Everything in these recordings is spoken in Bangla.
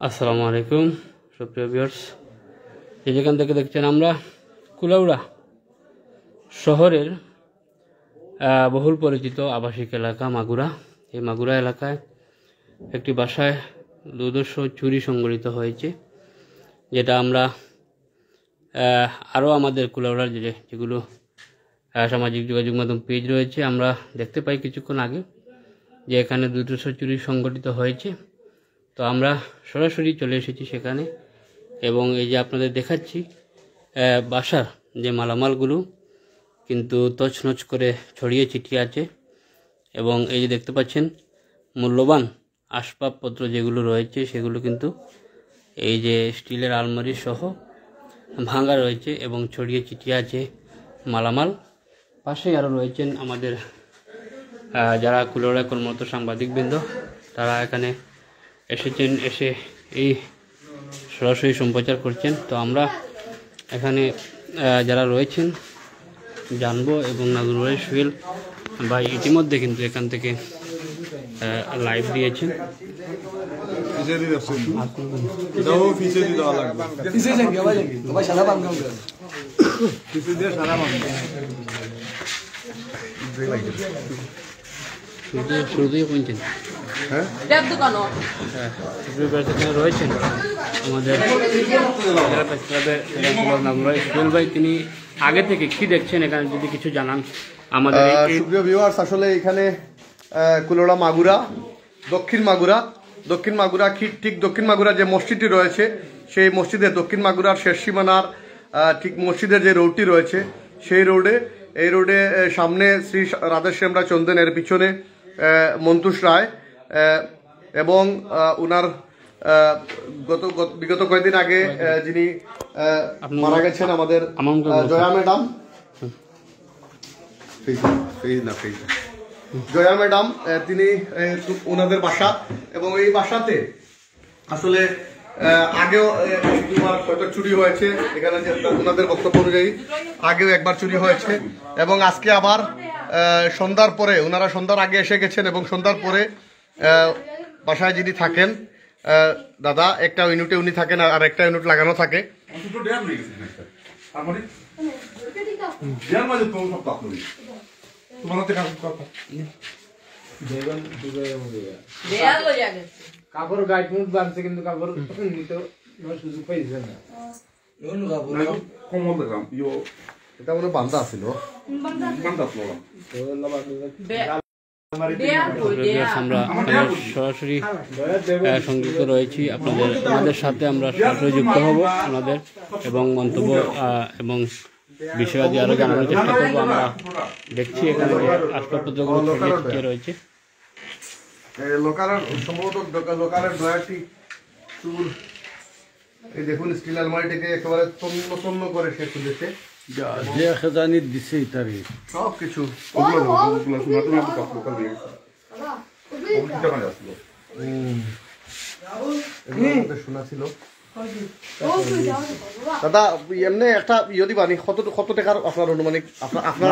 আসসালামু আলাইকুম সুপ্রিয় ভিউয়ার্স, যেখান থেকে দেখছেন আমরা কুলাউড়া শহরের বহুল পরিচিত আবাসিক এলাকা মাগুরা। এই মাগুরা এলাকায় একটি বাসায় দুর্ধর্ষ চুরি সংঘটিত হয়েছে, যেটা আমরা আরও আমাদের কুলাউড়ার যেগুলো সামাজিক যোগাযোগ মাধ্যম পেজ রয়েছে আমরা দেখতে পাই কিছুক্ষণ আগে যে এখানে দুর্ধর্ষ চুরি সংঘটিত হয়েছে। তো আমরা সরাসরি চলে এসেছি সেখানে এবং এই যে আপনাদের দেখাচ্ছি বাসার যে মালামালগুলো কিন্তু তছনছ করে ছড়িয়ে ছিটিয়ে আছে এবং এই যে দেখতে পাচ্ছেন মূল্যবান আসবাবপত্র যেগুলো রয়েছে সেগুলো কিন্তু এই যে স্টিলের আলমারি সহ ভাঙা রয়েছে এবং ছড়িয়ে ছিটিয়ে আছে মালামাল। পাশেই আরও রয়েছেন আমাদের যারা কুলাউড়ায় কর্মরত সাংবাদিকবৃন্দ, তারা এখানে এসেছেন, এসে এই সরাসরি সম্প্রচার করছেন। তো আমরা এখানে যারা রয়েছেন জানবো এবং নাজরুল সোহেল ভাই ইতিমধ্যে কিন্তু এখান থেকে লাইভ দিয়েছেন। শুরুতেই পৌঁছেন রয়েছেন আমাদের সোহেল ভাই, তিনি আগে থেকে কি দেখছেন এখানে যদি কিছু জানান আমাদের। সুপ্রিয় ভিউয়ার্স, আসলে এখানে কুলাউড়া মাগুরা দক্ষিণ মাগুরা ঠিক দক্ষিণ মাগুরা যে মসজিদটি রয়েছে সেই মসজিদের দক্ষিণ মাগুরার শেষ সীমানার ঠিক মসজিদের যে রোডটি রয়েছে সেই এই রোডে সামনে শ্রী রাধেশ্যাম রায় চন্দেনের পিছনে মন্তুষ রায় এবং উনার বিগত কয়েকদিন আগে যিনি মারা গেছেন আমাদের জয়া ম্যাডাম, তিনি ওনাদের বাসা এবং এই বাসাতে আসলে আগেও হয়তো চুরি হয়েছে, এখানে যে ওনাদের বক্তব্য অনুযায়ী আগেও একবার চুরি হয়েছে এবং আজকে আবার সন্ধ্যার পরে, ওনারা সন্ধ্যার আগে এসে গেছেন এবং সন্ধ্যার পরে বাসায় যিনি থাকেন দাদা, একটা ইউনিটে উনি থাকেন আর একটা ইউনিট লাগানো থাকে। কাপড় গাইড মুখ বানছে কিন্তু কাপড় নিতে সুযোগ পাইছে না। এটা মনে বান্ধা ছিল। আমরা সরাসরি সংযুক্ত রয়েছি আমাদের সাথে, আমরা সরাসরি যুক্ত হব আমাদের এবং মন্তব্য এবং বিষয়াদি আরো জানানোর চেষ্টা করবো। আমরা দেখছি এখানে যে আসবাবপত্রগুলো ছড়িয়ে ছিটিয়ে রয়েছে। লোকালের ড্রয়ারটি চুর, এই দেখুন স্টিল আলমারিটিকে একেবারে তন্ন করে সে খুলেছে, যে খেজানি দিছে ইতারি সব কিছু শোনা ছিল। দাদা এমনি একটা ইয়ে দিবানি কত টাকার আপনার অনুমানিক?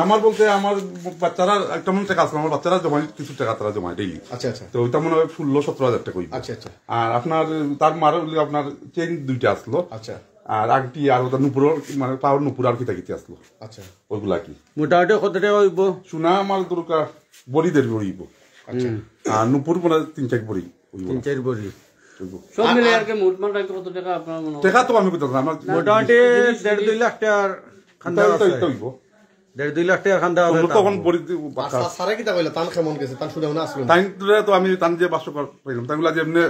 আমার বলতে আমার বাচ্চারা একটা মনে টাকা আসলো, আমার বাচ্চারা জমা কিছু টাকা তারা জমায় ডেইলি। আচ্ছা আচ্ছা, তো ওইটা মনে হয় 16-17 হাজার টাকা। আচ্ছা আচ্ছা। আর আপনার তার মারা আপনার চেইন 2টা আসলো। আচ্ছা। আর আংটি আর ওটা নুপুর মানে পাওয়ার নুপুর আর কিতা আসলো। আচ্ছা, ওইগুলা কি মোটামুটি কত টাকা হইব? সোনা আমার দরকার বড়িদের বড়িব। আচ্ছা। আর নুপুর মানে 3-4 বড়ি। 3-4 বড়ি সব মিলে আর কি মোটমাট কত টাকা আপনার মনে হয়? টাকা তো আমি কইতাম আমার মোটামুটি 1.5-2 লাখ টাকার খান্দা আছে। 1.5-2 লাখ টাকার খান্দা আছে। তখন বড়ি সারা কিতা কইলা তান কেমন গেছে? তান শুনে না আসলো তাই তো আমি তান যে 500 পাইলাম, তাইগুলা যে এমনি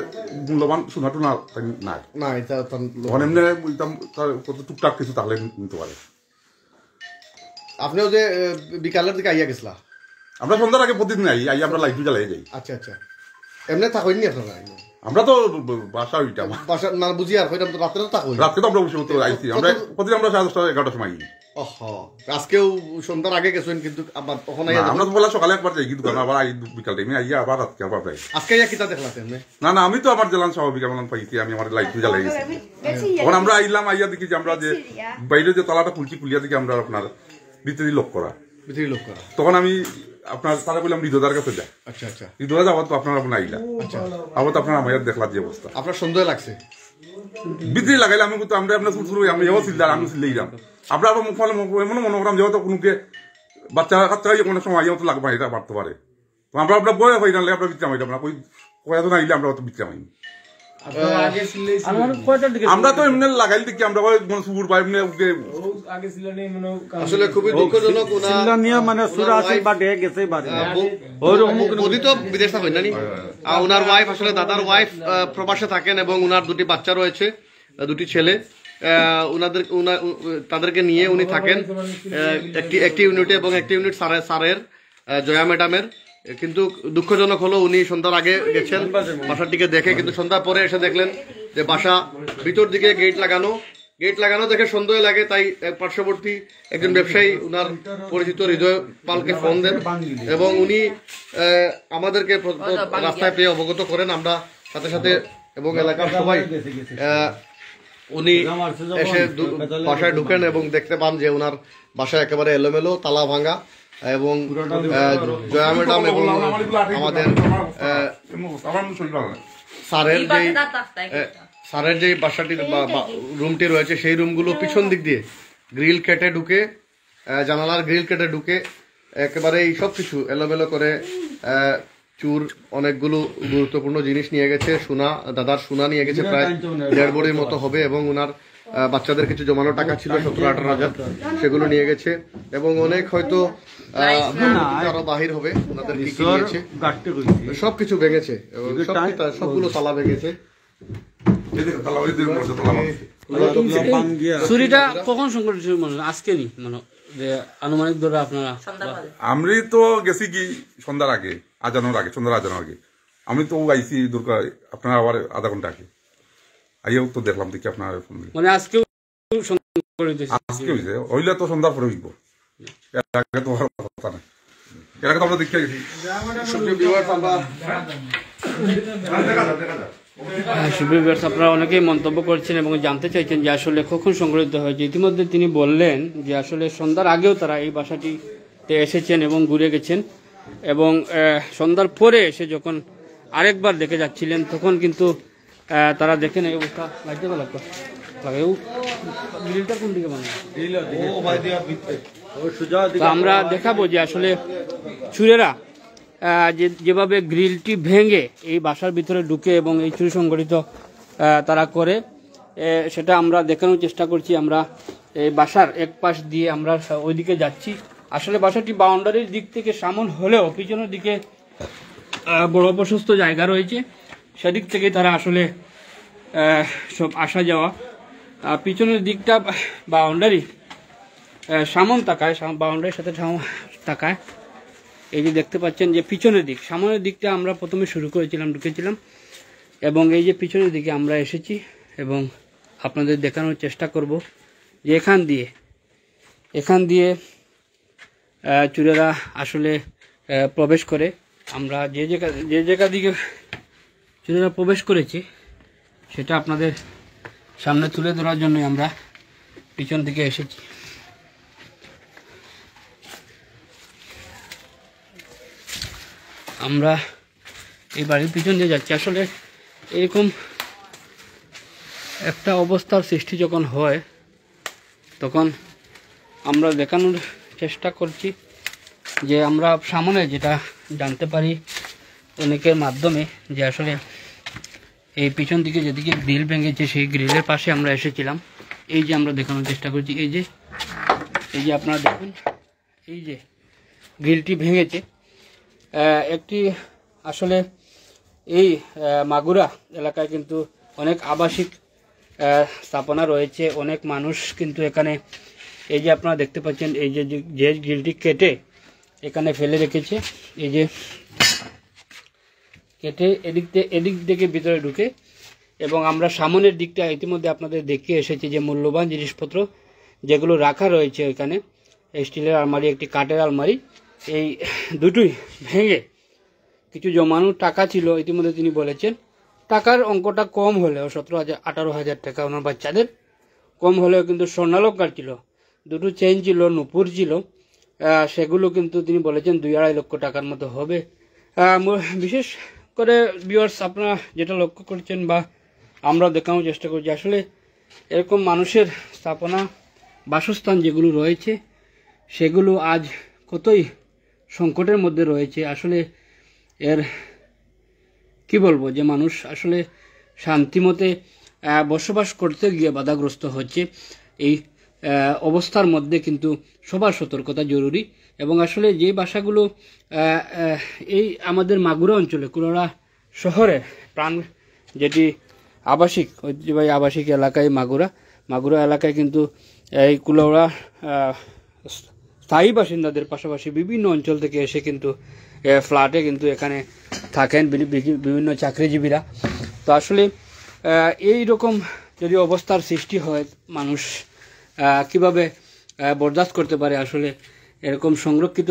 মূল্যবান সোনা টোনা নাই না, এটা তান তখন এমনি কত টুকটাক কিছু তাহলে নিতে পারে। আপনিও যে বিকালের দিকে আইয়া গেছিলা? আমরা সন্ধ্যার আগে প্রতিদিন আই আমরা লাইট জ্বালাই যাই। আচ্ছা আচ্ছা, এমনি থাকইনি আপনারা? আমরা তো বাসা ওইটা বাসা না বুঝি আর হইতাম তো রাতে তো থাকই। রাতে তো আমরা বসে তো আইছি, আমরা প্রতিদিন আমরা 10:30-11টার সময় আই। আজকেও সন্ধ্যার আগে গেছেন কিন্তু আবার তখন আমরা তো বলা সকালে একবার যাই কিন্তু আবার আই বিকাল টাইমে আইয়া আবার রাতকে আবার যাই। আজকে কিতা দেখলাম এমনি? না আমি তো আমার জেলান স্বাভাবিক আমার পাইছি, আমি আমার লাইট জ্বালাই গেছি। তখন আমরা আইলাম, আইয়া দেখি যে আমরা যে বাইরে যে তলাটা খুলিয়া দেখি আমরা আপনার ভিতরে লক করা। তখন আমি আপনার তারা বললাম হৃদয়দার কাছে যায়। আচ্ছা আচ্ছা, হৃদয় যাওয়ার তো আপনার আপনার আইলা, আবার তো আপনার আমার দেখলার যে অবস্থা আপনার সন্দেহ লাগছে? বিদ্রি লাগাইলে আমি কিন্তু আমরা আপনার শুরু আমি এও চিল্লার আমি চিল্লাই যাম আমরা আবার মুখ এমন মনে করাম যেহেতু কোনোকে বাচ্চা কাচ্চা কোনো সময় তো লাগবে এটা বাড়তে পারে, তো আমরা আপনার বয়ে হয়ে জানলে আপনার বিচ্রাম হইতাম না, কয়েক আইলে আমরা অত বিচ্রাম হইনি। আমরা তো এমনি লাগাইল দেখি আমরা সুর পাই এমনি আসলে খুবই দুঃখজনক। মানে সুরা আছে বা ডে গেছে বাড়ি মোদি তো বিদেশ থাকেন না, ওনার ওয়াইফ আসলে দাদার ওয়াইফ প্রবাসে থাকেন এবং ওনার দুটি বাচ্চা রয়েছে, দুটি ছেলে, তাদেরকে নিয়ে উনি থাকেন একটি ইউনিটে এবং একটি ইউনিট স্যারের জয়া ম্যাডামের। কিন্তু দুঃখজনক হলো উনি সন্ধ্যার আগে গেছেন বাসাটিকে দেখে, কিন্তু সন্ধ্যার পরে এসে দেখলেন যে বাসা ভিতর দিকে গেট লাগানো দেখে সন্দেহ লাগে, তাই পার্শ্ববর্তী একজন ব্যবসায়ী উনার পরিচিত হৃদয় পালকে ফোন দেন এবং উনি আমাদেরকে রাস্তায় পেয়ে অবগত করেন। আমরা সাথে সাথে এবং এলাকার সবাই উনি এসে বাসায় ঢুকেন এবং দেখতে পান যে ওনার বাসায় একেবারে এলোমেলো, তালা ভাঙা এবং জয়া ম্যাডাম এবং আমাদের স্যারের যে বাসাটির রুমটি রয়েছে সেই রুমগুলো পিছন দিক দিয়ে গ্রিল কেটে ঢুকে, জানালার গ্রিল কেটে ঢুকে একেবারে এই সব কিছু এলোমেলো করে চুর অনেকগুলো গুরুত্বপূর্ণ জিনিস নিয়ে গেছে। সোনা, দাদার সোনা নিয়ে গেছে প্রায় 1.5 ভরির মতো হবে এবং ওনার বাচ্চাদের কিছু জমানো টাকা ছিল 17-18 হাজার, সেগুলো নিয়ে গেছে এবং অনেক হয়তো আরো বাহির হবে ওনাদের কি কি নিয়েছে, সবকিছু ভেঙেছে এবং সবগুলো তালা ভেঙেছে। চুরিটা কখন সংঘটিত মনে আজকে নি মানে আনুমানিক ধরে আপনারা? আমি তো গেছি কি সন্ধ্যার আগে, সন্ধ্যার আজানোর আগে আমি তো আইসি দুর্গা আপনার আবার আধা ঘন্টা আগে আইয়াও তো দেখলাম দেখি আপনার ফোন মানে আজকেও আজকে হয়েছে, হইলে তো সন্ধ্যার পরে হইব, এর আগে তো কথা না, এর আগে তো আমরা দেখতে গেছি। আপনারা অনেকেই মন্তব্য করছেন এবং জানতে চাইছেন যে আসলে কখন সংঘটিত হয়েছে। ইতিমধ্যে তিনি বললেন যে আসলে সন্ধ্যার আগেও তারা এই বাসাটিতে এসেছেন এবং ঘুরে গেছেন এবং সন্ধ্যার পরে এসে যখন আরেকবার দেখে যাচ্ছিলেন তখন কিন্তু তারা দেখেন এই অবস্থা। কোন দিকে আমরা দেখাবো যে আসলে চুরেরা যেভাবে গ্রিলটি ভেঙে এই বাসার ভিতরে ঢুকে এবং এই চুরি সংগঠিত তারা করে সেটা আমরা দেখানোর চেষ্টা করছি। আমরা এই বাসার এক পাশ দিয়ে আমরা ওইদিকে যাচ্ছি। আসলে বাসাটি বাউন্ডারির দিক থেকে সামন হলেও পিছনের দিকে বড় প্রশস্ত জায়গা রয়েছে, সেদিক থেকে তারা আসলে সব আসা যাওয়া। পিছনের দিকটা বাউন্ডারি সামন তাকায়, বাউন্ডারির সাথে তাকায়। এই যে দেখতে পাচ্ছেন যে পিছনের দিক, সামনের দিকটা আমরা প্রথমে ঢুকেছিলাম এবং এই যে পিছনের দিকে আমরা এসেছি এবং আপনাদের দেখানোর চেষ্টা করব যে এখান দিয়ে চোরেরা আসলে প্রবেশ করে। আমরা যে জায়গা দিকে চোরেরা প্রবেশ করেছে সেটা আপনাদের সামনে তুলে ধরার জন্যই আমরা পিছন দিকে এসেছি। আমরা এই বাড়ির পিছন দিয়ে যাচ্ছি। আসলে এরকম একটা অবস্থার সৃষ্টি যখন হয় তখন আমরা দেখানোর চেষ্টা করছি যে আমরা সামনে যেটা জানতে পারি অনেকের মাধ্যমে যে আসলে এই পিছন দিকে যেদিকে গ্রিল ভেঙেছে সেই গ্রিলের পাশে আমরা এসেছিলাম। এই যে আমরা দেখানোর চেষ্টা করছি, এই যে আপনারা দেখুন এই যে গ্রিলটি ভেঙেছে। একটি আসলে এই মাগুরা এলাকায় কিন্তু অনেক আবাসিক স্থাপনা রয়েছে, অনেক মানুষ কিন্তু এখানে এই যে আপনারা দেখতে পাচ্ছেন এই যে গ্রিলটি কেটে এখানে ফেলে রেখেছে, এই যে কেটে এদিক থেকে ভিতরে ঢুকে এবং আমরা সামনের দিকটা ইতিমধ্যে আপনাদের দেখিয়ে এসেছি যে মূল্যবান জিনিসপত্র যেগুলো রাখা রয়েছে এখানে, স্টিলের আলমারি, একটি কাঠের আলমারি, এই দুটোই ভেঙে কিছু জমানো টাকা ছিল। ইতিমধ্যে তিনি বলেছেন টাকার অঙ্কটা কম হলেও 17,000-18,000 টাকা ওনার বাচ্চাদের, কম হলেও কিন্তু স্বর্ণালঙ্কার ছিল, দুটো চেইন ছিল, নুপুর ছিল সেগুলো কিন্তু তিনি বলেছেন 2-2.5 লক্ষ টাকার মতো হবে। বিশেষ করে ভিউয়ার্স আপনারা যেটা লক্ষ্য করছেন বা আমরা দেখানোর চেষ্টা করছি, আসলে এরকম মানুষের স্থাপনা বাসস্থান যেগুলো রয়েছে সেগুলো আজ কতই সংকটের মধ্যে রয়েছে। আসলে এর কি বলবো, যে মানুষ আসলে শান্তিমতে বসবাস করতে গিয়ে বাধাগ্রস্ত হচ্ছে। এই অবস্থার মধ্যে কিন্তু সবার সতর্কতা জরুরি। এবং আসলে যে বাসাগুলো এই আমাদের মাগুরা অঞ্চলে কুলাউড়া শহরের প্রাণ যেটি আবাসিক ঐতিহ্যবাহী আবাসিক এলাকায় মাগুরা এলাকায় কিন্তু এই কুলাউড়া স্থায়ী বাসিন্দাদের পাশাপাশি বিভিন্ন অঞ্চল থেকে এসে কিন্তু ফ্ল্যাটে কিন্তু এখানে থাকেন বিভিন্ন চাকরিজীবীরা। তো আসলে এই রকম যদি অবস্থার সৃষ্টি হয়, মানুষ কিভাবে বরদাস্ত করতে পারে? আসলে এরকম সংরক্ষিত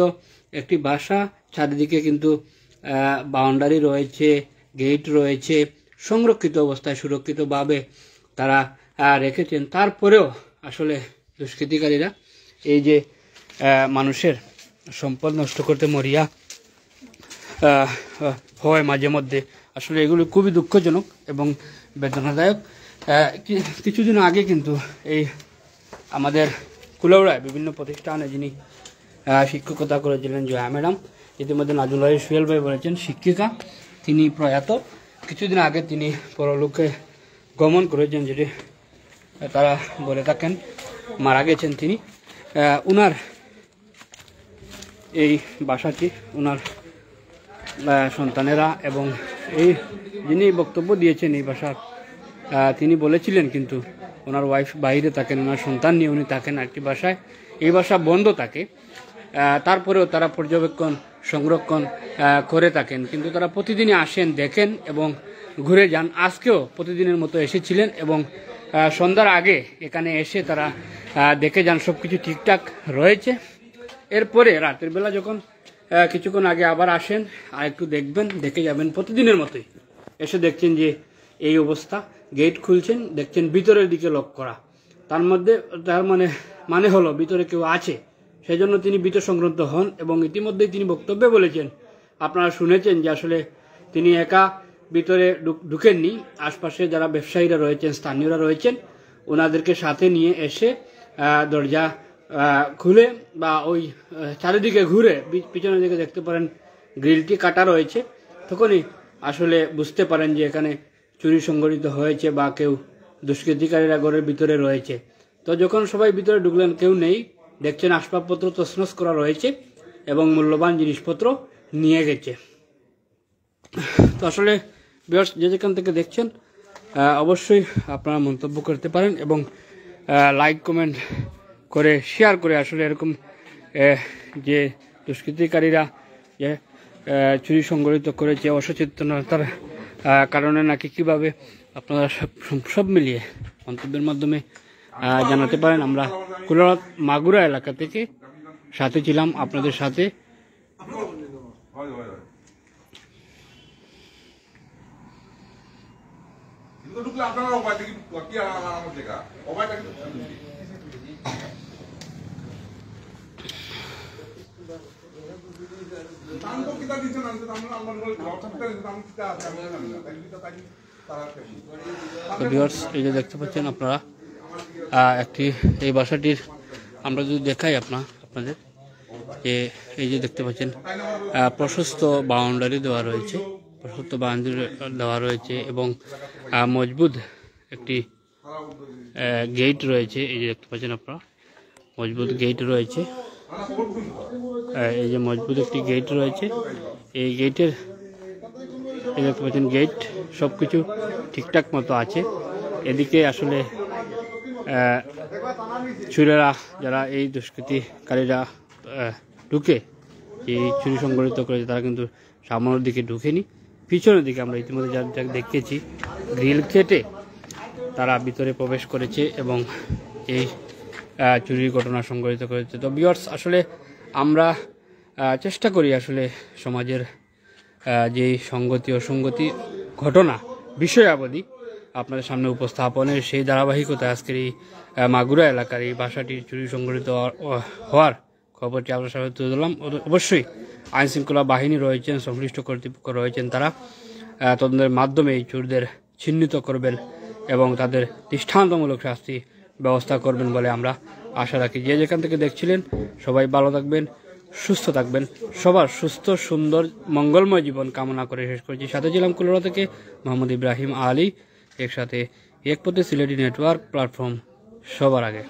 একটি বাসা, চারিদিকে কিন্তু বাউন্ডারি রয়েছে, গেট রয়েছে, সংরক্ষিত অবস্থায় সুরক্ষিতভাবে তারা রেখেছেন। তারপরেও আসলে দুষ্কৃতিকারীরা এই যে মানুষের সম্পদ নষ্ট করতে মরিয়া হয় মাঝে মধ্যে, আসলে এগুলো খুবই দুঃখজনক এবং বেদনাদায়ক। কিছুদিন আগে কিন্তু এই আমাদের কুলাউড়ায় বিভিন্ন প্রতিষ্ঠানে যিনি শিক্ষকতা করেছিলেন জয়া ম্যাডাম, ইতিমধ্যে নাজুল ভাই সুহেল ভাই বলেছেন শিক্ষিকা, তিনি প্রয়াত। কিছুদিন আগে তিনি পরলোকে গমন করেছেন, যেটি তারা বলে থাকেন মারা গেছেন তিনি। উনার এই বাসাটি উনার সন্তানেরা এবং এই যিনি বক্তব্য দিয়েছেন এই বাসার, তিনি বলেছিলেন কিন্তু ওনার ওয়াইফ বাইরে থাকেন, ওনার সন্তান নিয়ে উনি থাকেন একটি বাসায়। এই বাসা বন্ধ থাকে, তারপরেও তারা পর্যবেক্ষণ সংরক্ষণ করে থাকেন, কিন্তু তারা প্রতিদিনই আসেন, দেখেন এবং ঘুরে যান। আজকেও প্রতিদিনের মতো এসেছিলেন এবং সন্ধ্যার আগে এখানে এসে তারা দেখে যান সব কিছু ঠিকঠাক রয়েছে। এরপরে রাতের বেলা যখন কিছুক্ষণ আগে আবার আসেন, আর একটু দেখবেন, দেখে যাবেন, প্রতিদিনের মতোই এসে দেখছেন যে এই অবস্থা। গেট খুলছেন, দেখছেন ভিতরের দিকে লক করা, তার মানে হলো ভিতরে কেউ আছে, সেই জন্য তিনি ভীত সংক্রান্ত হন। এবং ইতিমধ্যেই তিনি বক্তব্যে বলেছেন, আপনারা শুনেছেন যে আসলে তিনি একা ভিতরে ঢুকেননি, আশপাশে যারা ব্যবসায়ীরা রয়েছেন, স্থানীয়রা রয়েছেন, ওনাদেরকে সাথে নিয়ে এসে দরজা খুলে বা ওই চারিদিকে ঘুরে পিছনের দিকে দেখতে পারেন গ্রিলটি কাটা রয়েছে, তখনই আসলে বুঝতে পারেন যে এখানে চুরি সংঘটিত হয়েছে বা কেউ দুষ্কৃতিকারীরা ঘরের ভিতরে রয়েছে। তো যখন সবাই ভিতরে ঢুকলেন, কেউ নেই, দেখছেন আসবাবপত্র তছনছ করা রয়েছে এবং মূল্যবান জিনিসপত্র নিয়ে গেছে। তো আসলে ভিউয়ার্স যে যেখান থেকে দেখছেন অবশ্যই আপনারা মন্তব্য করতে পারেন এবং লাইক কমেন্ট করে শেয়ার করে আসলে এরকম যে দুষ্কৃতিকারীরা যে চুরি সংঘটিত করেছে অসচেতনতার কারণে নাকি কিভাবে আপনারা সব মিলিয়ে মন্তব্যের মাধ্যমে জানাতে পারেন। আমরা কুলাউড়া মাগুরা এলাকা থেকে সাথে ছিলাম আপনাদের সাথে। এই যে দেখতে পাচ্ছেন আপনারা একটি এই বাসাটির আমরা যদি দেখাই আপনাদের যে এই যে দেখতে পাচ্ছেন প্রশস্ত বাউন্ডারি দেওয়া রয়েছে এবং মজবুত একটি গেট রয়েছে। এই যে দেখতে পাচ্ছেন আপনারা মজবুত গেট রয়েছে, এই যে মজবুত একটি গেট রয়েছে। এই গেটের এই দেখতে পাচ্ছেন গেট সবকিছু ঠিকঠাক মতো আছে। এদিকে আসলে চুরেরা যারা এই দুষ্কৃতিকারীরা ঢুকে এই চুরি সংগঠিত করেছে, তারা কিন্তু সামনের দিকে ঢুকেনি, পিছনের দিকে আমরা ইতিমধ্যে যা দেখেছি গ্রিল কেটে তারা ভিতরে প্রবেশ করেছে এবং এই চুরির ঘটনা সংঘটিত করেছে। তো ভিউয়ার্স আসলে আমরা চেষ্টা করি আসলে সমাজের যেই সংগতি অসঙ্গতি ঘটনা বিষয়াবলী আপনাদের সামনে উপস্থাপনের, সেই ধারাবাহিকতা আজকের এই মাগুরা এলাকার এই বাসাটির চুরি সংঘটিত হওয়ার খবরটি আপনার সাথে তুলে ধরলাম। অবশ্যই আইন শৃঙ্খলা বাহিনী রয়েছেন, সংশ্লিষ্ট কর্তৃপক্ষ রয়েছেন, তারা তদন্তের মাধ্যমে এই চোরদের চিহ্নিত করবেন এবং তাদের দৃষ্টান্তমূলক শাস্তি ব্যবস্থা করবেন বলে আমরা আশা রাখি। যে যেখান থেকে দেখছিলেন সবাই ভালো থাকবেন, সুস্থ থাকবেন, সবার সুস্থ সুন্দর মঙ্গলময় জীবন কামনা করে শেষ করছি। সাথে ছিলাম কুলোড়া থেকে মোহাম্মদ ইব্রাহিম আলী, একসাথে একপথে সিলেটি নেটওয়ার্ক প্ল্যাটফর্ম সবার আগে।